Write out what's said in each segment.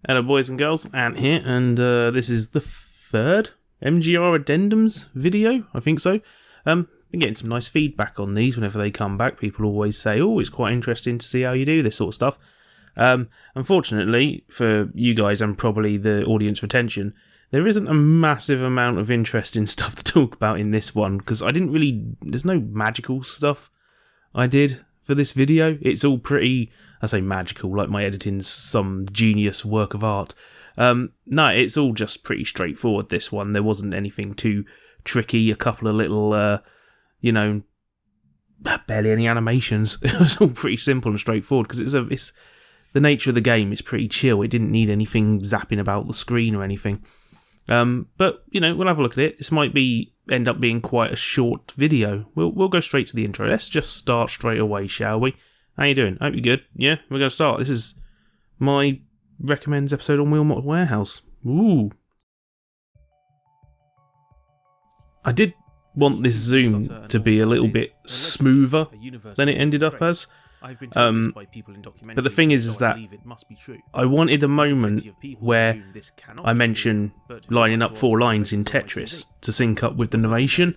Hello boys and girls, Ant here, and this is the third MGR Addendums video, I think so. Been getting some nice feedback on these whenever they come back. People always say, oh, it's quite interesting to see how you do this sort of stuff. Unfortunately, for you guys and probably the audience retention, there isn't a massive amount of interesting stuff to talk about in this one, because there's no magical stuff I did for this video. It's all pretty, I say magical, like my editing's some genius work of art. No, it's all just pretty straightforward, this one. There wasn't anything too tricky, a couple of little, barely any animations. It was all pretty simple and straightforward, because it's the nature of the game is pretty chill. It didn't need anything zapping about the screen or anything. But, we'll have a look at it. This might end up being quite a short video. We'll go straight to the intro. Let's just start straight away, shall we? How you doing? Hope you're good. Yeah, we're going to start. This is my recommends episode on Wilmot Warehouse. Ooh. I did want this zoom to be a little bit smoother than it ended up as. But the thing is that I wanted a moment where I mention lining up 4 lines in Tetris to sync up with the narration,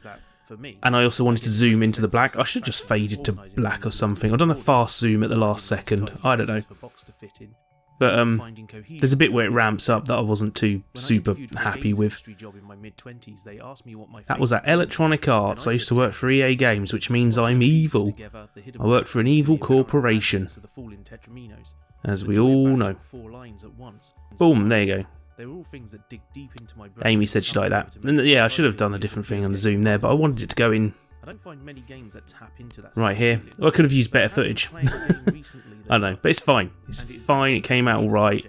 and I also wanted to zoom into the black. I should have just faded to black or something. I've done a fast zoom at the last second. I don't know. But there's a bit where it ramps up that I wasn't too super happy with. That was at Electronic Arts. I used to work for EA Games, which means I'm evil. I worked for an evil corporation, as we all know. Boom, there you go. Amy said she liked that. And yeah, I should have done a different thing on the zoom there, but I wanted it to go in right here. I could have used better footage. I don't know, but it's fine. It's fine, it came out alright.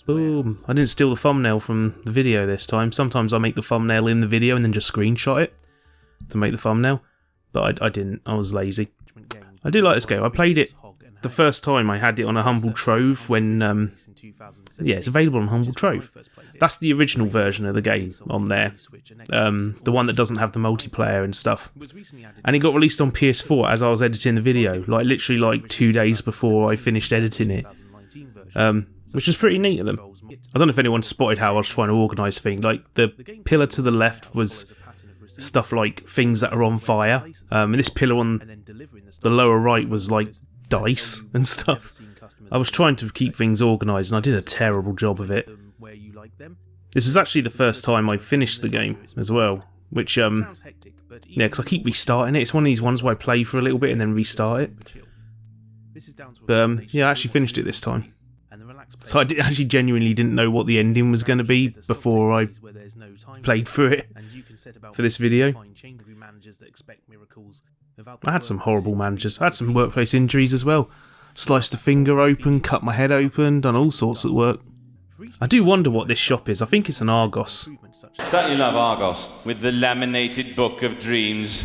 Boom. I didn't steal the thumbnail from the video this time. Sometimes I make the thumbnail in the video and then just screenshot it to make the thumbnail. But I didn't. I was lazy. I do like this game. I played it the first time. I had it on a Humble Trove when... yeah, it's available on Humble Trove. That's the original version of the game on there. The one that doesn't have the multiplayer and stuff. And it got released on PS4 as I was editing the video. Literally 2 days before I finished editing it. Which was pretty neat of them. I don't know if anyone spotted how I was trying to organise things. The pillar to the left was stuff like things that are on fire. And this pillar on the lower right was dice and stuff. I was trying to keep things organised and I did a terrible job of it. This was actually the first time I finished the game as well, which yeah, because I keep restarting it. It's one of these ones where I play for a little bit and then restart it. But yeah, I actually finished it this time. So I actually genuinely didn't know what the ending was going to be before I played through it for this video. I had some horrible managers. I had some workplace injuries as well. Sliced a finger open, cut my head open, done all sorts of work. I do wonder what this shop is. I think it's an Argos. Don't you love Argos? With the laminated book of dreams.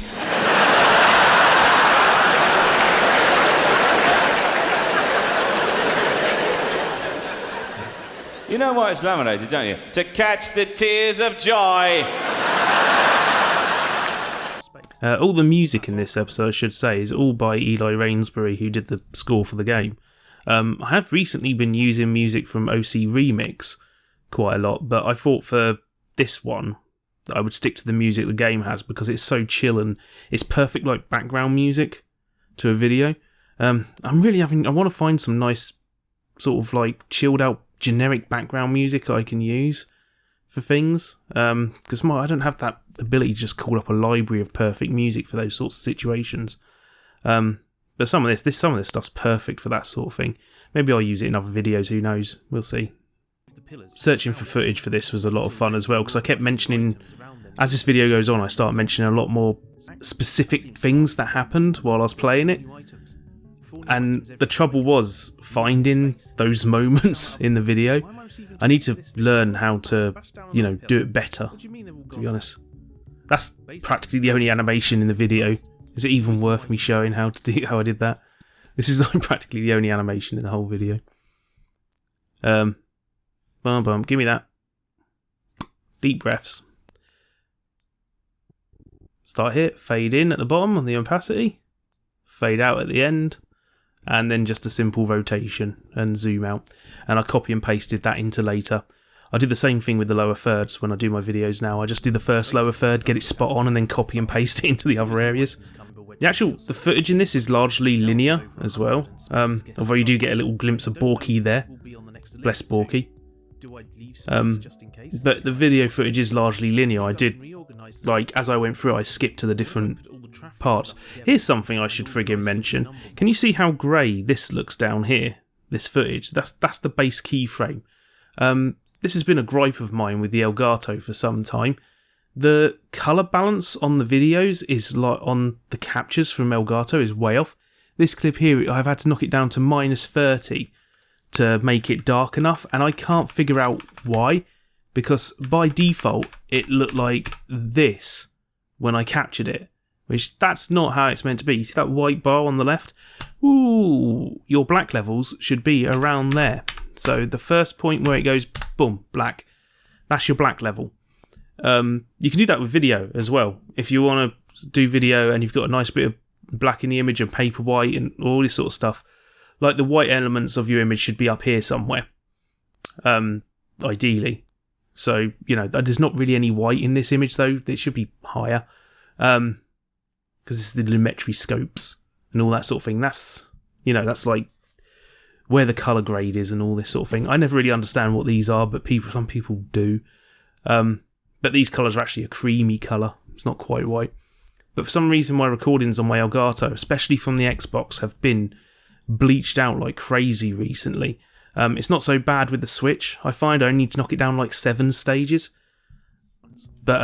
You know why it's laminated, don't you? To catch the tears of joy. All the music in this episode, I should say, is all by Eli Rainsbury, who did the score for the game. I have recently been using music from OC Remix quite a lot, but I thought for this one that I would stick to the music the game has because it's so chill and it's perfect background music to a video. I want to find some nice sort of chilled out generic background music I can use for things, because I don't have that ability to just call up a library of perfect music for those sorts of situations. But some of this stuff's perfect for that sort of thing. Maybe I'll use it in other videos, who knows, we'll see. Searching for footage for this was a lot of fun as well, because I kept mentioning, as this video goes on, I start mentioning a lot more specific things that happened while I was playing it. And the trouble was finding those moments in the video. I need to learn how to, do it better, to be honest. That's practically the only animation in the video. Is it even worth me showing how I did that? This is practically the only animation in the whole video. Bum, give me that. Deep breaths. Start here, fade in at the bottom on the opacity, fade out at the end. and then just a simple rotation and zoom out. And I copy and pasted that into later. I did the same thing with the lower thirds when I do my videos now. I just do the first lower third, get it spot on, and then copy and paste it into the other areas. The footage in this is largely linear as well, although you do get a little glimpse of Borky there. Bless Borky. But the video footage is largely linear. I did, like, as I went through, I skipped to the different parts. Here's something I should friggin' mention. Can you see how grey this looks down here? This footage. That's the base keyframe. This has been a gripe of mine with the Elgato for some time. The colour balance on the videos is like on the captures from Elgato is way off. This clip here, I've had to knock it down to -30 to make it dark enough, and I can't figure out why, because by default it looked like this when I captured it, which that's not how it's meant to be. You see that white bar on the left? Ooh, your black levels should be around there. So the first point where it goes, boom, black. That's your black level. You can do that with video as well. If you want to do video and you've got a nice bit of black in the image and paper white and all this sort of stuff, like the white elements of your image should be up here somewhere, ideally. So, you know, there's not really any white in this image though. It should be higher, because this is the Lumetri scopes and all that sort of thing. That's, you know, that's like where the colour grade is and all this sort of thing. I never really understand what these are, but some people do. But these colours are actually a creamy colour. It's not quite white. But for some reason my recordings on my Elgato, especially from the Xbox, have been bleached out like crazy recently. It's not so bad with the Switch. I find I only need to knock it down like 7 stages. But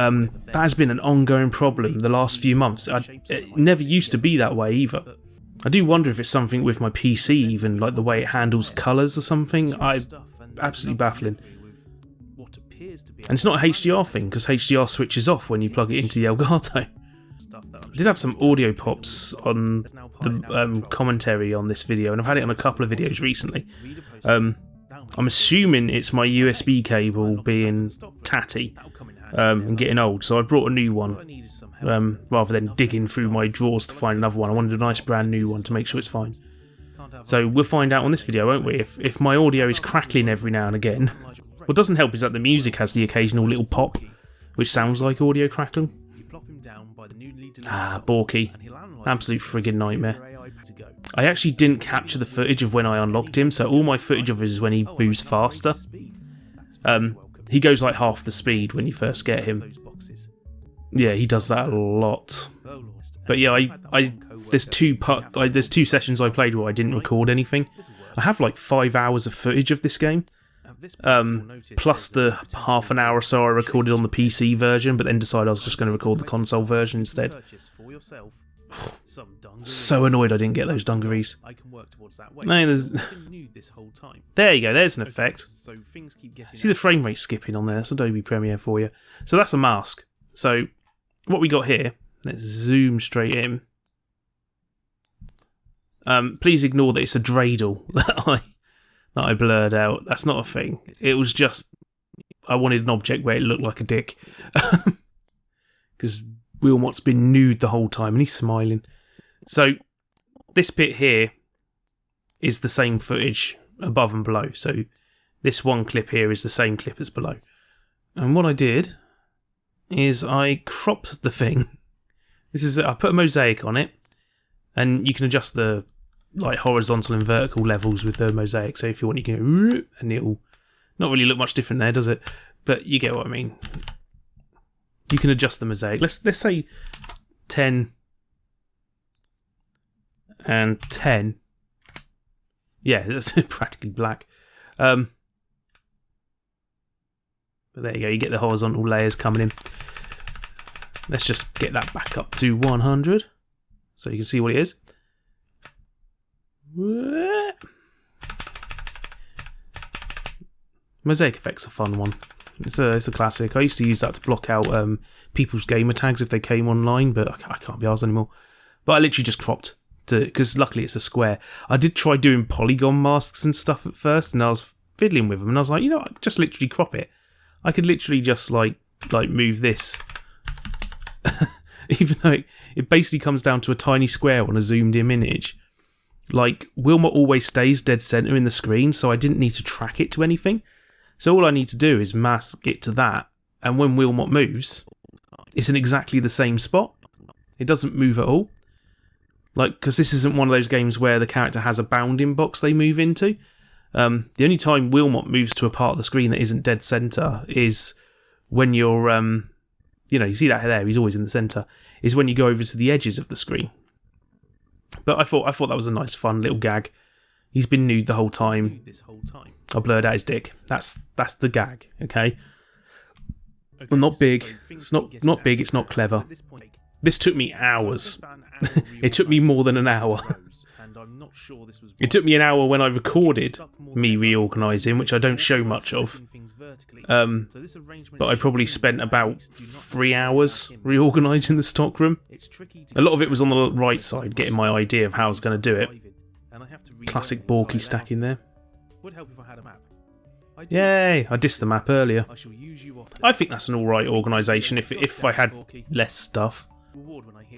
that has been an ongoing problem the last few months. It never used to be that way either. I do wonder if it's something with my PC even, like the way it handles colours or something. Absolutely baffling. And it's not a HDR thing, because HDR switches off when you plug it into the Elgato. I did have some audio pops on the commentary on this video, and I've had it on a couple of videos recently. I'm assuming it's my USB cable being tatty and getting old, so I brought a new one rather than digging through my drawers to find another one. I wanted a nice brand new one to make sure it's fine. So we'll find out on this video, won't we, if my audio is crackling every now and again. What doesn't help is that the music has the occasional little pop, which sounds like audio crackling. Borky. Absolute friggin' nightmare. I actually didn't capture the footage of when I unlocked him, so all my footage of it is when he moves faster. He goes like half the speed when you first get him. Yeah, he does that a lot. But yeah, there's two sessions I played where I didn't record anything. I have like 5 hours of footage of this game. Plus the half an hour or so I recorded on the PC version, but then decided I was just going to record the console version instead. So annoyed I didn't get those dungarees. There you go, there's an effect. See the frame rate skipping on there? That's Adobe Premiere for you. So that's a mask. So what we got here, let's zoom straight in. Please ignore that it's a dreidel that I blurred out. That's not a thing. It was just, I wanted an object where it looked like a dick. Because Wilmot's been nude the whole time and he's smiling. So this bit here is the same footage above and below. So this one clip here is the same clip as below. And what I did is I cropped the thing. I put a mosaic on it, and you can adjust the like horizontal and vertical levels with the mosaic. So if you want, you can go, and it'll not really look much different there, does it? But you get what I mean. You can adjust the mosaic. Let's say 10 and 10. Yeah, that's practically black. But there you go. You get the horizontal layers coming in. Let's just get that back up to 100, so you can see what it is. Mosaic effect's a fun one. It's a classic. I used to use that to block out people's gamer tags if they came online, but I can't be arsed anymore. But I literally just cropped, because luckily it's a square. I did try doing polygon masks and stuff at first, and I was fiddling with them, and I was like, you know what, just literally crop it. I could literally just like move this. Even though it basically comes down to a tiny square on a zoomed in image. like, Wilmot always stays dead centre in the screen, so I didn't need to track it to anything. So all I need to do is mask it to that, and when Wilmot moves, it's in exactly the same spot. It doesn't move at all. Like, because this isn't one of those games where the character has a bounding box they move into. The only time Wilmot moves to a part of the screen that isn't dead centre is when you're, you see that there, he's always in the centre, is when you go over to the edges of the screen. But I thought that was a nice, fun little gag. He's been nude the whole time. I blurred out his dick. That's the gag, okay? Well, not big. It's not big, it's not clever. This took me hours. It took me more than an hour. It took me an hour when I recorded me reorganising, which I don't show much of. But I probably spent about 3 hours reorganising the stockroom. A lot of it was on the right side, getting my idea of how I was going to do it. Classic Borky stack in there. Yay! I dissed the map earlier. I think that's an alright organisation if I had less stuff.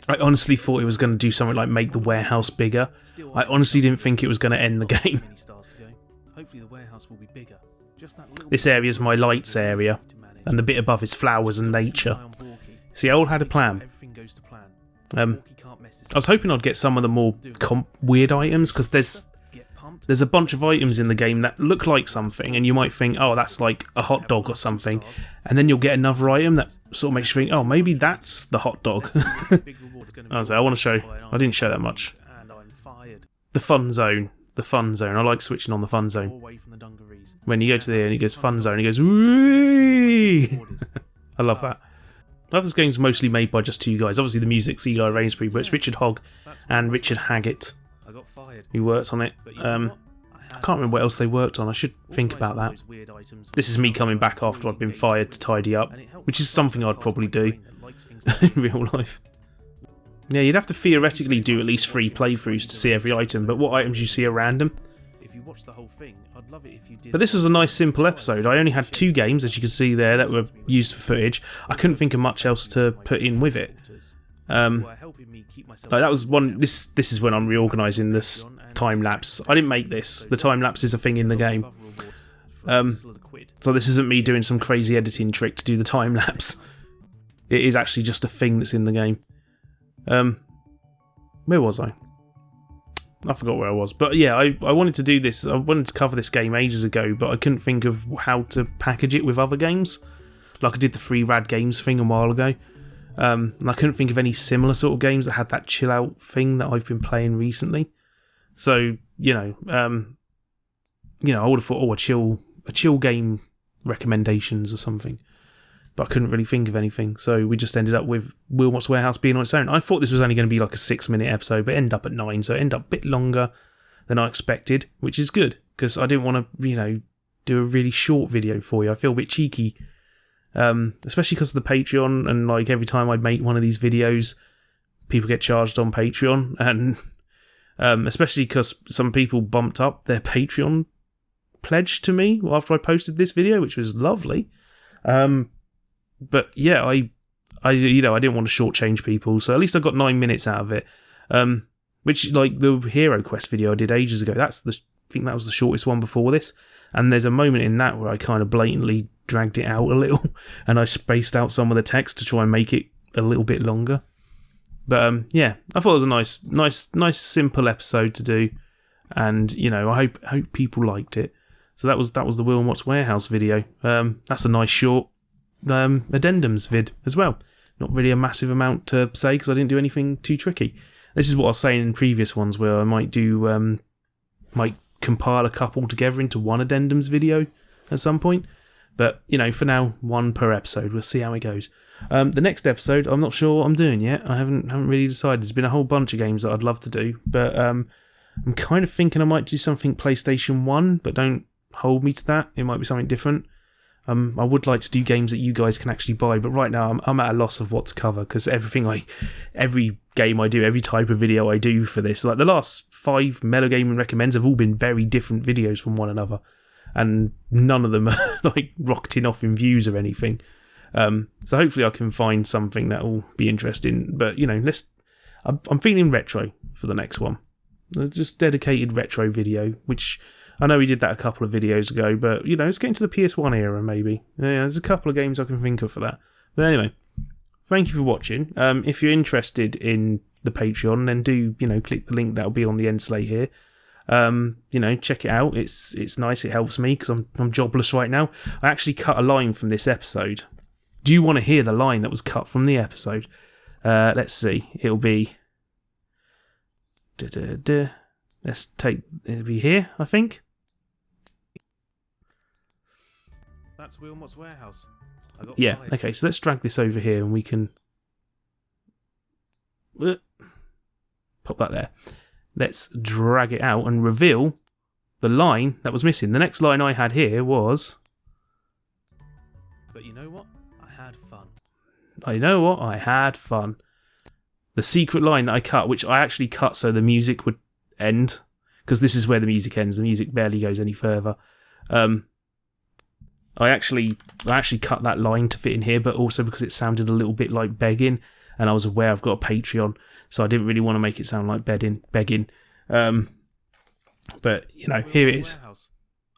I honestly thought it was going to do something like make the warehouse bigger. I honestly didn't think it was going to end the game. This area is my lights area, and the bit above is flowers and nature. See, I all had a plan. I was hoping I'd get some of the more weird items, because there's a bunch of items in the game that look like something, and you might think, oh, that's like a hot dog or something, and then you'll get another item that sort of makes you think, oh, maybe that's the hot dog. I want to show. I didn't show that much. The fun zone. The fun zone. I like switching on the fun zone. When you go to there and it goes fun zone, it goes whee! I love that. I love this game's mostly made by just two guys. Obviously the music's Eli Rainsbury, but it's Richard Hogg and Richard Haggett who worked on it. I can't remember what else they worked on. I should think about that. This is me coming back after I've been fired to tidy up, which is something I'd probably do in real life. Yeah, you'd have to theoretically do at least 3 playthroughs to see every item, but what items you see are random. But this was a nice simple episode. I only had 2 games, as you can see there, that were used for footage. I couldn't think of much else to put in with it. That was one. This is when I'm reorganising this time lapse. I didn't make this. The time lapse is a thing in the game. So this isn't me doing some crazy editing trick to do the time lapse. It is actually just a thing that's in the game. Where was I? I forgot where I was. But yeah, I wanted to do this. I wanted to cover this game ages ago, but I couldn't think of how to package it with other games. Like I did the free rad games thing a while ago. And I couldn't think of any similar sort of games that had that chill out thing that I've been playing recently. So, I would have thought, a chill game recommendations or something. But I couldn't really think of anything. So we just ended up with Wilmot's Warehouse being on its own. I thought this was only going to be like a 6-minute episode, but it ended up at 9, so it ended up a bit longer than I expected, which is good, because I didn't want to, do a really short video for you. I feel a bit cheeky. Especially because of the Patreon, and like every time I'd make one of these videos, people get charged on Patreon, and especially because some people bumped up their Patreon pledge to me after I posted this video, which was lovely. But yeah, I didn't want to shortchange people, so at least I got 9 minutes out of it. Which, like the Hero Quest video I did ages ago, I think that was the shortest one before this. And there's a moment in that where I kind of blatantly dragged it out a little, and I spaced out some of the text to try and make it a little bit longer. But yeah, I thought it was a nice simple episode to do, and I hope people liked it. So that was the Wilmot's Warehouse video. That's a nice short Addendums vid as well. Not really a massive amount to say because I didn't do anything too tricky. This is what I was saying in previous ones, where I might do might compile a couple together into one Addendums video at some point. But, for now, 1 per episode. We'll see how it goes. The next episode, I'm not sure what I'm doing yet. I haven't really decided. There's been a whole bunch of games that I'd love to do. But I'm kind of thinking I might do something PlayStation 1, but don't hold me to that. It might be something different. I would like to do games that you guys can actually buy, but right now I'm at a loss of what to cover, because every game I do, every type of video I do for this, like the last 5 Mellow Gaming Recommends have all been very different videos from one another. And none of them are like rocketing off in views or anything. So hopefully I can find something that will be interesting. But I'm feeling retro for the next one. just dedicated retro video, which I know we did that a couple of videos ago, but, it's getting to the PS1 era, maybe. Yeah, there's a couple of games I can think of for that. But anyway, thank you for watching. If you're interested in the Patreon, then do, click the link that'll be on the end slate here. Check it out. It's nice. It helps me because I'm jobless right now. I actually cut a line from this episode. Do you want to hear the line that was cut from the episode? Let's see. It'll be... It'll be here, I think. That's Wilmot's warehouse. Yeah, okay, so let's drag this over here and we can... Pop that there. Let's drag it out and reveal the line that was missing. The next line I had here was... But you know what? I had fun. I had fun. The secret line that I cut, which I actually cut so the music would end, because this is where the music ends. The music barely goes any further. I actually cut that line to fit in here, but also because it sounded a little bit like begging, and I was aware I've got a Patreon, so I didn't really want to make it sound like begging. But, here it is.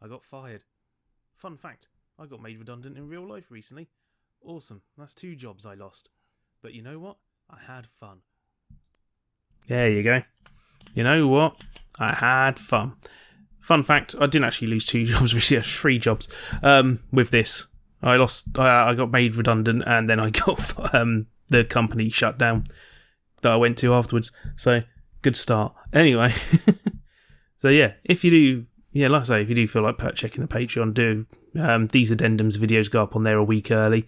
I got fired. Fun fact, I got made redundant in real life recently. Awesome. That's 2 jobs I lost. But you know what? I had fun. There you go. You know what? I had fun. Fun fact, I didn't actually lose 2 jobs, recently, 3 jobs with this. I got made redundant, and then I got the company shut down that I went to afterwards. So, good start. Anyway, so yeah, if you do, like I say, if you do feel like checking the Patreon, do. These Addendums videos go up on there a week early.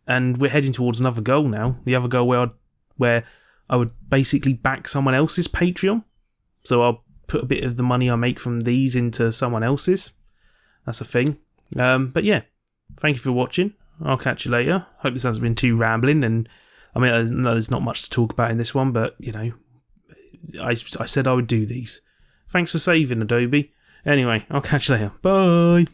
And we're heading towards another goal now. The other goal where I would basically back someone else's Patreon. So I'll put a bit of the money I make from these into someone else's. That's a thing. But yeah, thank you for watching. I'll catch you later. Hope this hasn't been too rambling. And I mean, I know there's not much to talk about in this one, but I said I would do these. Thanks for saving, Adobe. Anyway, I'll catch you later. Bye.